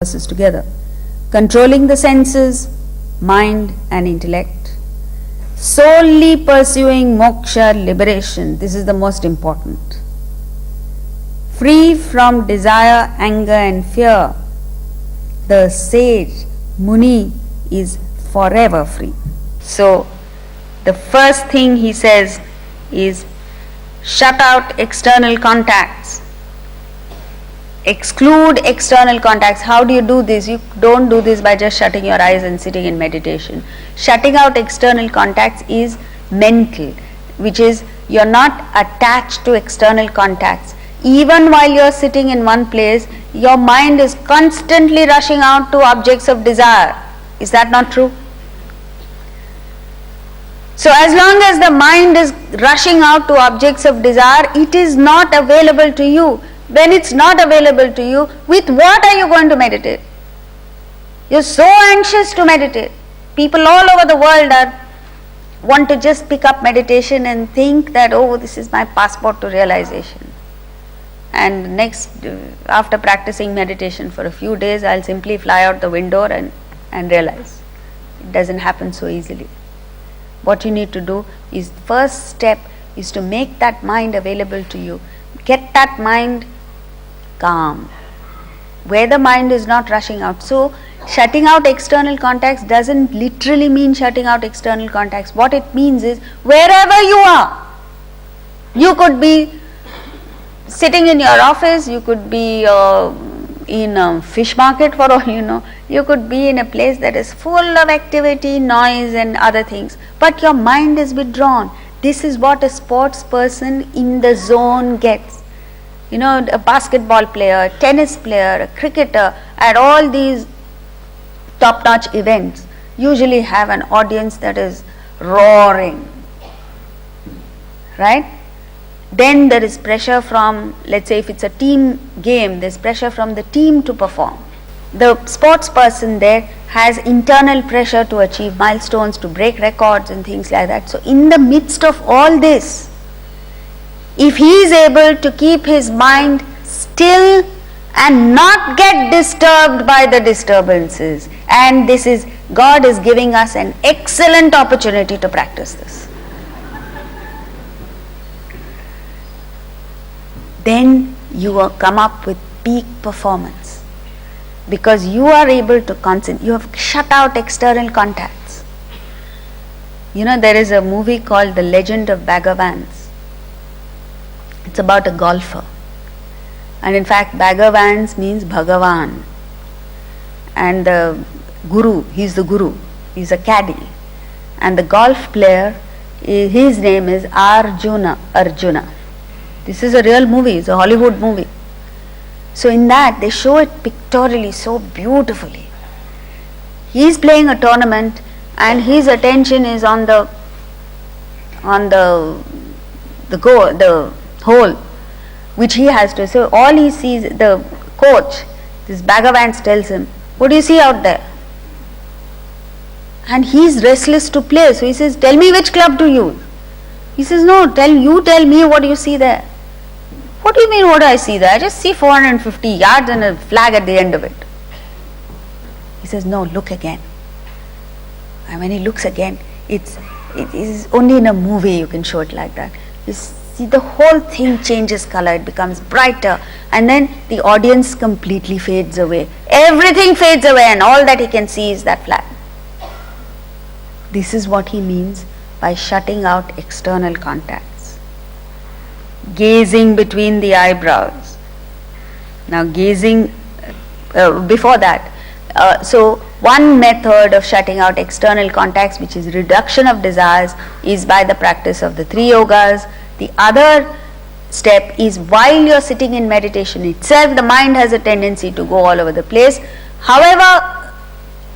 verses together. Controlling the senses, mind and intellect, solely pursuing moksha, liberation, this is the most important. Free from desire, anger and fear, the sage, Muni, is forever free. So, the first thing he says is shut out external contacts. Exclude external contacts. How do you do this? You don't do this by just shutting your eyes and sitting in meditation. Shutting out external contacts is mental, which is you're not attached to external contacts. Even while you're sitting in one place, your mind is constantly rushing out to objects of desire. Is that not true? So as long as the mind is rushing out to objects of desire, it is not available to you. When it's not available to you, with what are you going to meditate? You're so anxious to meditate. People all over the world want to just pick up meditation and think that, oh, this is my passport to realization. And next, after practicing meditation for a few days, I'll simply fly out the window and realize. It doesn't happen so easily. What you need to do is, first step is to make that mind available to you. Get that mind calm, where the mind is not rushing out. So, shutting out external contacts doesn't literally mean shutting out external contacts. What it means is, wherever you are, you could be sitting in your office, you could be in a fish market for all you know, you could be in a place that is full of activity, noise and other things, but your mind is withdrawn. This is what a sports person in the zone gets. You know, a basketball player, a tennis player, a cricketer, at all these top-notch events usually have an audience that is roaring, right? Then there is pressure from, let's say if it's a team game, there's pressure from the team to perform. The sports person there has internal pressure to achieve milestones, to break records and things like that. So in the midst of all this, if he is able to keep his mind still and not get disturbed by the disturbances, and this is, God is giving us an excellent opportunity to practice this. Then you will come up with peak performance, because you are able to concentrate. You have shut out external contacts. You know, there is a movie called The Legend of Bhagavad. It's about a golfer, and in fact Bhagavan means Bhagavan, and the guru, he's the guru, he's a caddy, and the golf player, his name is Arjuna. This is a real movie, it's a Hollywood movie. So in that they show it pictorially so beautifully. He's playing a tournament and his attention is on the hole which he has to. So all he sees, the coach, this Bhagavan tells him, what do you see out there? And he's restless to play. So he says, tell me which club to use. He says, no, you tell me what you see there. What do you mean what do I see there? I just see 450 yards and a flag at the end of it. He says, no, look again. And when he looks again, it is only in a movie you can show it like that. You see the whole thing changes color, it becomes brighter, and then the audience completely fades away. Everything fades away and all that he can see is that flag. This is what he means by shutting out external contacts. Gazing between the eyebrows. Now gazing, before that, so one method of shutting out external contacts, which is reduction of desires, is by the practice of the 3 yogas. The other step is, while you're sitting in meditation itself, the mind has a tendency to go all over the place. However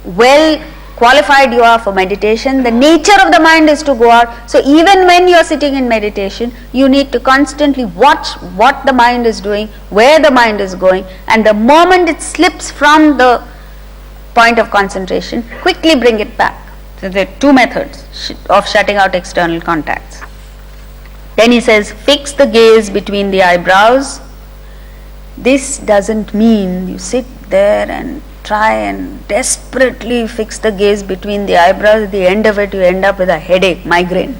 well qualified you are for meditation, the nature of the mind is to go out. So even when you're sitting in meditation, you need to constantly watch what the mind is doing, where the mind is going, and the moment it slips from the point of concentration, quickly bring it back. So there are 2 methods of shutting out external contacts. Then he says, fix the gaze between the eyebrows. This doesn't mean you sit there and try and desperately fix the gaze between the eyebrows, at the end of it you end up with a headache, migraine.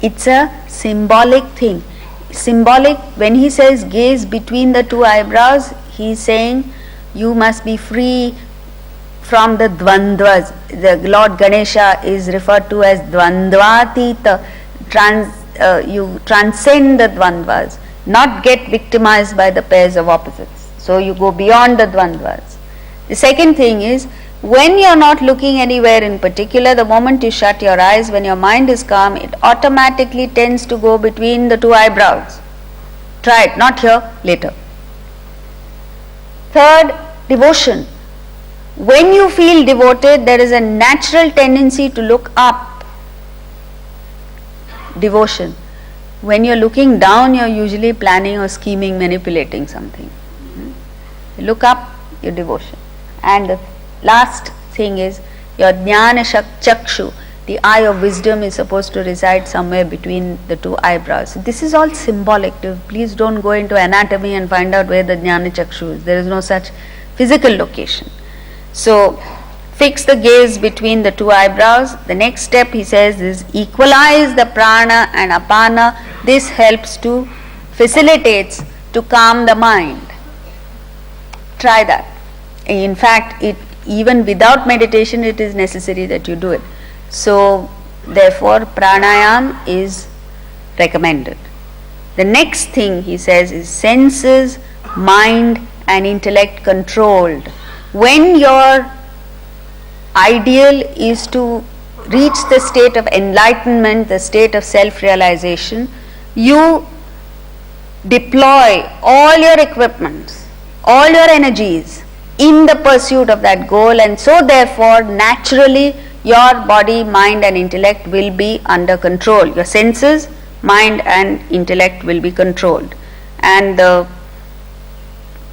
It's a symbolic thing. Symbolic, when he says gaze between the two eyebrows, he is saying you must be free from the dvandvas. The Lord Ganesha is referred to as dvandvatita. You transcend the dvandvas, not get victimized by the pairs of opposites. So you go beyond the dvandvas. The second thing is, when you are not looking anywhere in particular, the moment you shut your eyes, when your mind is calm, it automatically tends to go between the two eyebrows. Try it, not here, later. Third, devotion. When you feel devoted, there is a natural tendency to look up. Devotion. When you are looking down, you are usually planning or scheming, manipulating something. You look up, your devotion. And the last thing is your jnana chakshu. The eye of wisdom is supposed to reside somewhere between the two eyebrows. This is all symbolic. Please don't go into anatomy and find out where the jnana chakshu is. There is no such physical location. So fix the gaze between the two eyebrows. The next step, he says, is equalize the prana and apana. This helps to, facilitates to calm the mind. Try that. In fact, even without meditation, it is necessary that you do it. So therefore pranayam is recommended. The next thing he says is senses, mind and intellect controlled. When your ideal is to reach the state of enlightenment, the state of self-realization, you deploy all your equipments, all your energies in the pursuit of that goal, and so therefore naturally your body, mind and intellect will be under control. Your senses, mind and intellect will be controlled. And the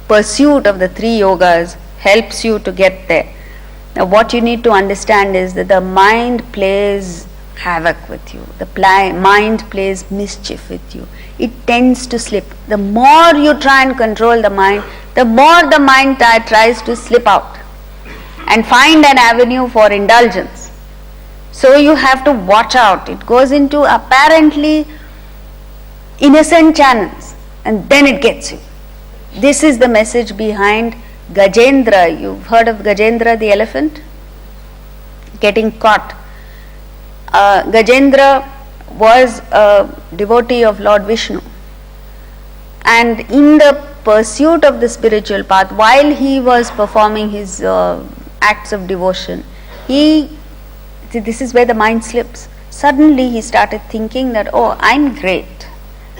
pursuit of the three yogas helps you to get there. Now what you need to understand is that the mind plays havoc with you. The mind plays mischief with you. It tends to slip. The more you try and control the mind, the more the mind tries to slip out and find an avenue for indulgence. So you have to watch out. It goes into apparently innocent channels and then it gets you. This is the message behind Gajendra. You've heard of Gajendra the elephant? Getting caught. Gajendra was a devotee of Lord Vishnu, and in the pursuit of the spiritual path, while he was performing his acts of devotion, this is where the mind slips. Suddenly he started thinking that, oh, I'm great.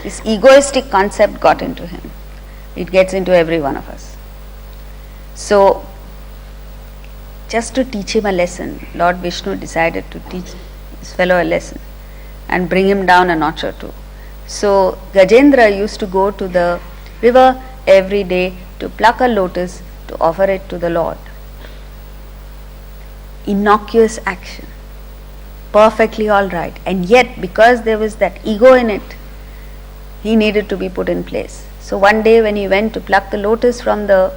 This egoistic concept got into him. It gets into every one of us. So just to teach him a lesson, Lord Vishnu decided to teach his fellow a lesson and bring him down a notch or two. So Gajendra used to go to the river every day to pluck a lotus to offer it to the Lord. Innocuous action, perfectly all right, and yet because there was that ego in it, he needed to be put in place. So one day when he went to pluck the lotus from the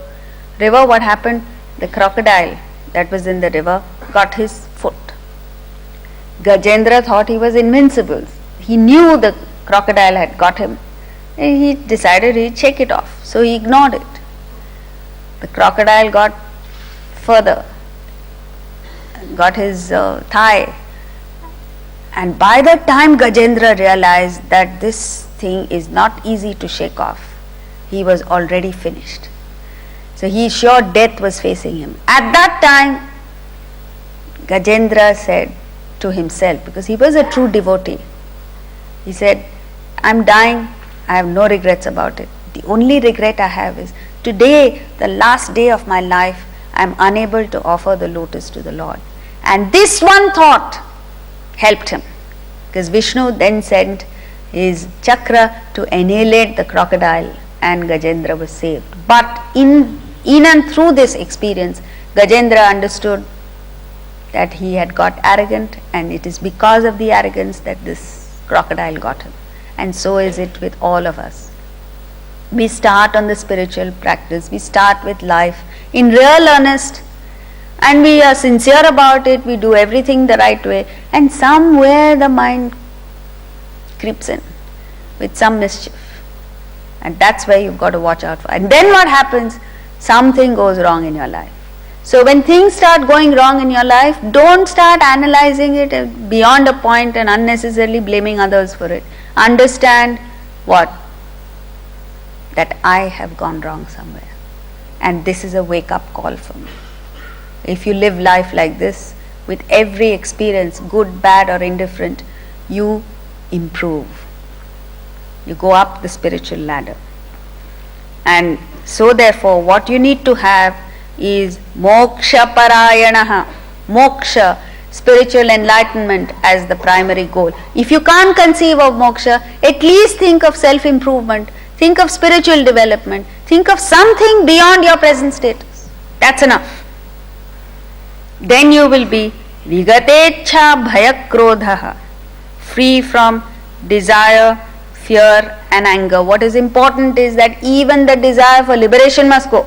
river, what happened? The crocodile that was in the river got his foot. Gajendra thought he was invincible. He knew the crocodile had got him. And he decided he'd shake it off. So he ignored it. The crocodile got further, got his thigh. And by the time Gajendra realized that this thing is not easy to shake off, he was already finished. So he sure death was facing him. At that time, Gajendra said to himself, because he was a true devotee, he said, I'm dying, I have no regrets about it. The only regret I have is today, the last day of my life, I am unable to offer the lotus to the Lord. And this one thought helped him, because Vishnu then sent his chakra to annihilate the crocodile and Gajendra was saved. But in and through this experience, Gajendra understood that he had got arrogant, and it is because of the arrogance that this crocodile got him. And so is it with all of us. We start on the spiritual practice, we start with life in real earnest, and we are sincere about it, we do everything the right way, and somewhere the mind creeps in with some mischief. And that's where you've got to watch out for. And then what happens? Something goes wrong in your life. So when things start going wrong in your life, don't start analyzing it beyond a point and unnecessarily blaming others for it. Understand what? That I have gone wrong somewhere. And this is a wake-up call for me. If you live life like this, with every experience, good, bad or indifferent, you improve. You go up the spiritual ladder. And so therefore, what you need to have is moksha parayanaha, moksha, spiritual enlightenment as the primary goal. If you can't conceive of moksha, at least think of self-improvement, think of spiritual development, think of something beyond your present status. That's enough. Then you will be vigatecha bhayakrodhaha, free from desire, fear and anger. What is important is that even the desire for liberation must go.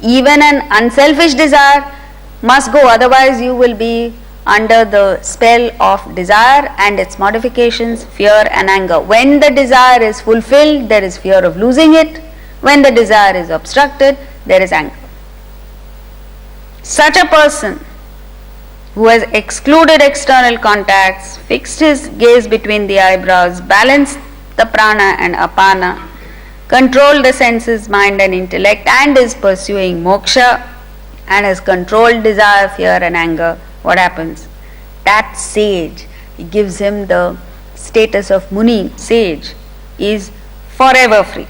Even an unselfish desire must go, otherwise you will be under the spell of desire and its modifications, fear and anger. When the desire is fulfilled, there is fear of losing it. When the desire is obstructed, there is anger. Such a person who has excluded external contacts, fixed his gaze between the eyebrows, balanced the prana and apana, controlled the senses, mind and intellect, and is pursuing moksha and has controlled desire, fear and anger, what happens? That sage, it gives him the status of Muni, sage, is forever free.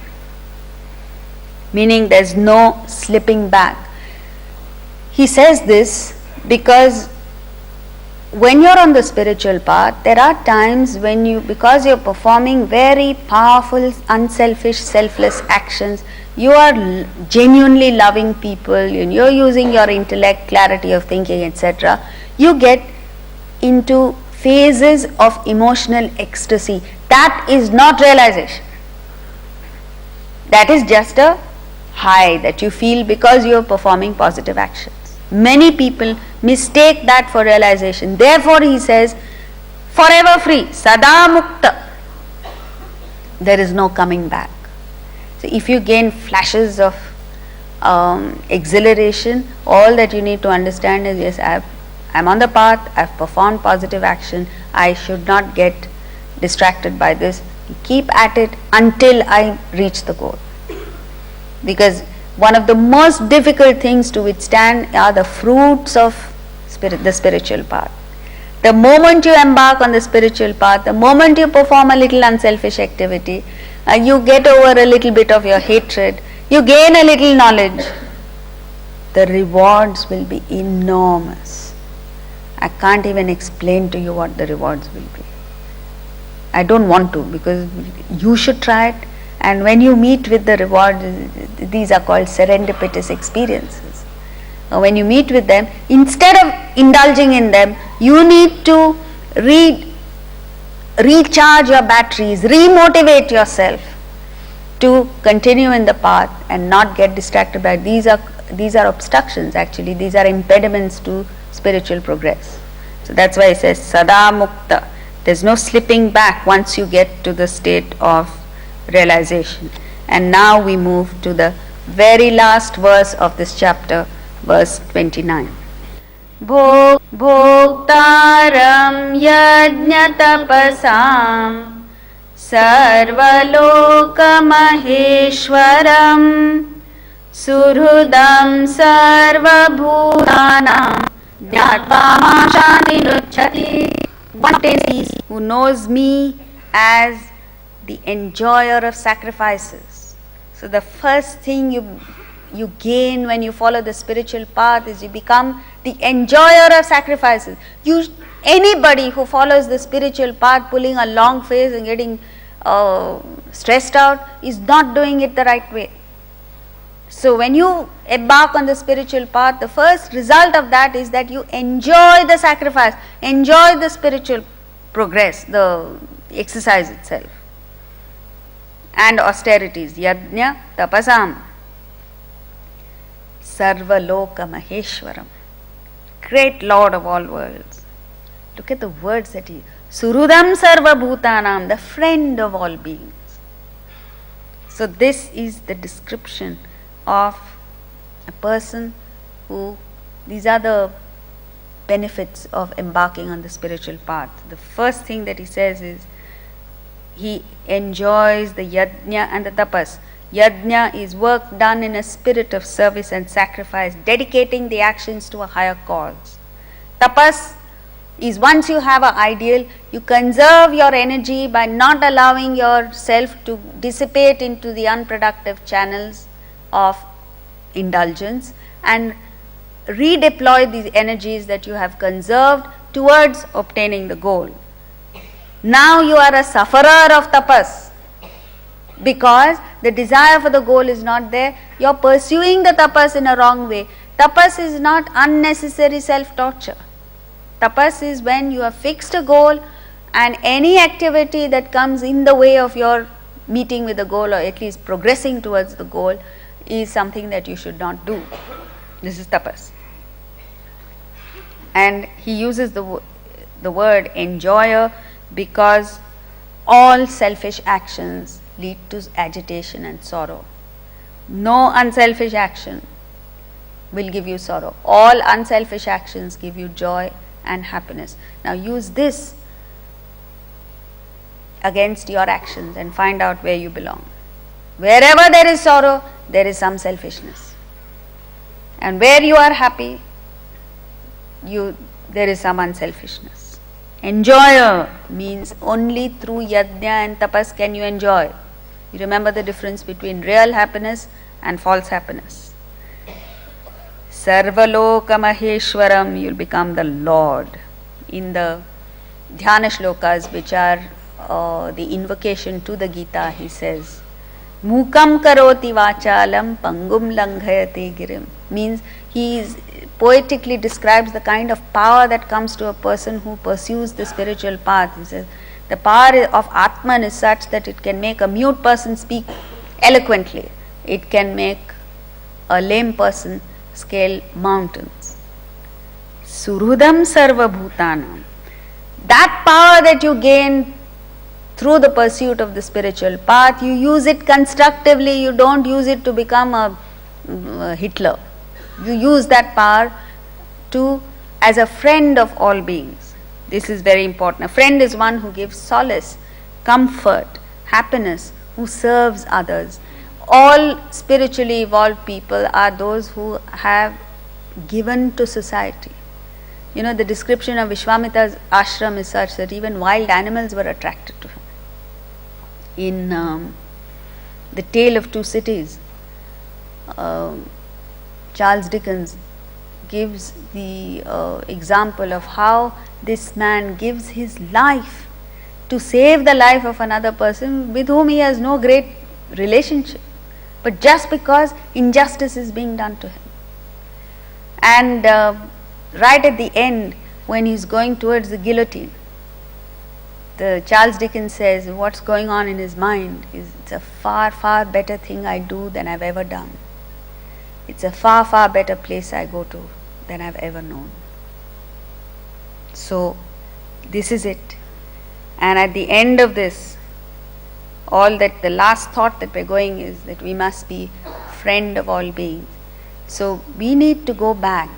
Meaning there is no slipping back. He says this because when you're on the spiritual path, there are times when because you're performing very powerful, unselfish, selfless actions, you are genuinely loving people, and you're using your intellect, clarity of thinking, etc., you get into phases of emotional ecstasy. That is not realization. That is just a high that you feel because you are performing positive actions. Many people mistake that for realization. Therefore he says, forever free, sada mukta. There is no coming back. So if you gain flashes of exhilaration, all that you need to understand is, yes, I'm on the path, I've performed positive action, I should not get distracted by this. Keep at it until I reach the goal. Because one of the most difficult things to withstand are the fruits of the spiritual path. The moment you embark on the spiritual path, the moment you perform a little unselfish activity, you get over a little bit of your hatred, you gain a little knowledge, the rewards will be enormous. I can't even explain to you what the rewards will be. I don't want to, because you should try it. And when you meet with the reward, these are called serendipitous experiences. When you meet with them, instead of indulging in them, you need to recharge your batteries, remotivate yourself to continue in the path and not get distracted by these are obstructions actually, these are impediments to spiritual progress. So that's why it says sada mukta. There's no slipping back once you get to the state of realization. And now we move to the very last verse of this chapter, verse 29. Bhoktaram yajna tapasam sarvaloka maheshwaram surhudam sarvabhutanam jnatva shanti nucchati. One is who knows me as the enjoyer of sacrifices. So the first thing you gain when you follow the spiritual path is you become the enjoyer of sacrifices. Anybody who follows the spiritual path pulling a long face and getting stressed out is not doing it the right way. So when you embark on the spiritual path, the first result of that is that you enjoy the sacrifice, enjoy the spiritual progress, the exercise itself, and austerities, yajna tapasam. Sarvaloka Maheshwaram, great Lord of all worlds. Look at the words that he, Surudam Sarva Bhutanam, the friend of all beings. So this is the description of a person who, these are the benefits of embarking on the spiritual path. The first thing that he says is, he enjoys the yajna and the tapas. Yajna is work done in a spirit of service and sacrifice, dedicating the actions to a higher cause. Tapas is once you have an ideal, you conserve your energy by not allowing yourself to dissipate into the unproductive channels of indulgence and redeploy these energies that you have conserved towards obtaining the goal. Now you are a sufferer of tapas because the desire for the goal is not there. You are pursuing the tapas in a wrong way. Tapas is not unnecessary self-torture. Tapas is when you have fixed a goal and any activity that comes in the way of your meeting with the goal or at least progressing towards the goal is something that you should not do. This is tapas. And he uses the word enjoyer because all selfish actions lead to agitation and sorrow. No unselfish action will give you sorrow. All unselfish actions give you joy and happiness. Now use this against your actions and find out where you belong. Wherever there is sorrow, there is some selfishness. And where you are happy, there is some unselfishness. Enjoyer means only through yajna and tapas can you enjoy. You remember the difference between real happiness and false happiness. Sarvaloka Maheshwaram, you will become the Lord. In the Dhyana shlokas, which are the invocation to the Gita, he says, Mukam karoti vachalam pangum langhayate girim, means he poetically describes the kind of power that comes to a person who pursues the spiritual path. He says, the power of Atman is such that it can make a mute person speak eloquently. It can make a lame person scale mountains. Surudam sarva bhutanam. That power that you gain through the pursuit of the spiritual path, you use it constructively, you don't use it to become a Hitler. You use that power as a friend of all beings. This is very important. A friend is one who gives solace, comfort, happiness, who serves others. All spiritually evolved people are those who have given to society. You know, the description of Vishwamita's ashram is such that even wild animals were attracted to him. In The Tale of Two Cities, Charles Dickens gives the example of how this man gives his life to save the life of another person with whom he has no great relationship, but just because injustice is being done to him. And right at the end, when he's going towards the guillotine, the Charles Dickens says what's going on in his mind is, it's a far, far better thing I do than I've ever done. It's a far, far better place I go to than I've ever known. So this is it. And at the end of this, the last thought that we're going is that we must be friend of all beings. So we need to go back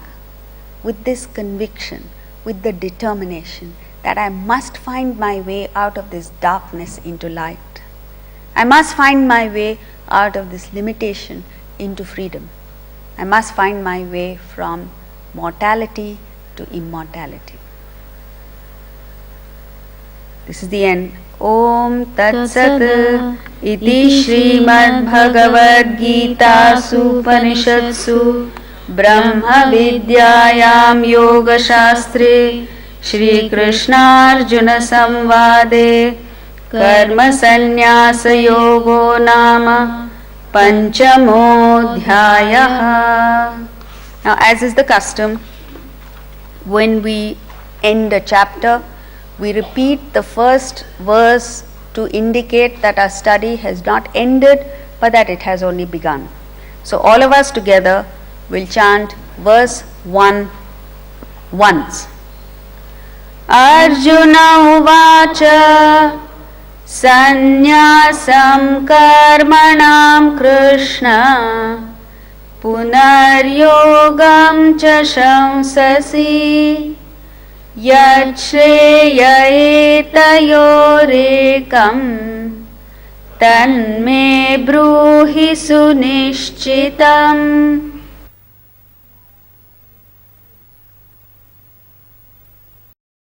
with this conviction, with the determination that I must find my way out of this darkness into light. I must find my way out of this limitation into freedom. I must find my way from mortality to immortality. This is the end. Om Tat Sat Iti Srimad Bhagavad Gita Upanishadsu Brahma Vidyayam Yoga Shastre Shri Krishna Arjuna Samvade Karma Sannyasa Yogo Nama Panchamo Dhyayaha. Now, as is the custom, when we end a chapter, we repeat the first verse to indicate that our study has not ended, but that it has only begun. So all of us together We'll chant verse 1 once. Arjuna uvacha Sanyasam karmanam Krishna Punaryogam cha shamsasi Yachreya etayorekam Tanme bruhi sunishchitam.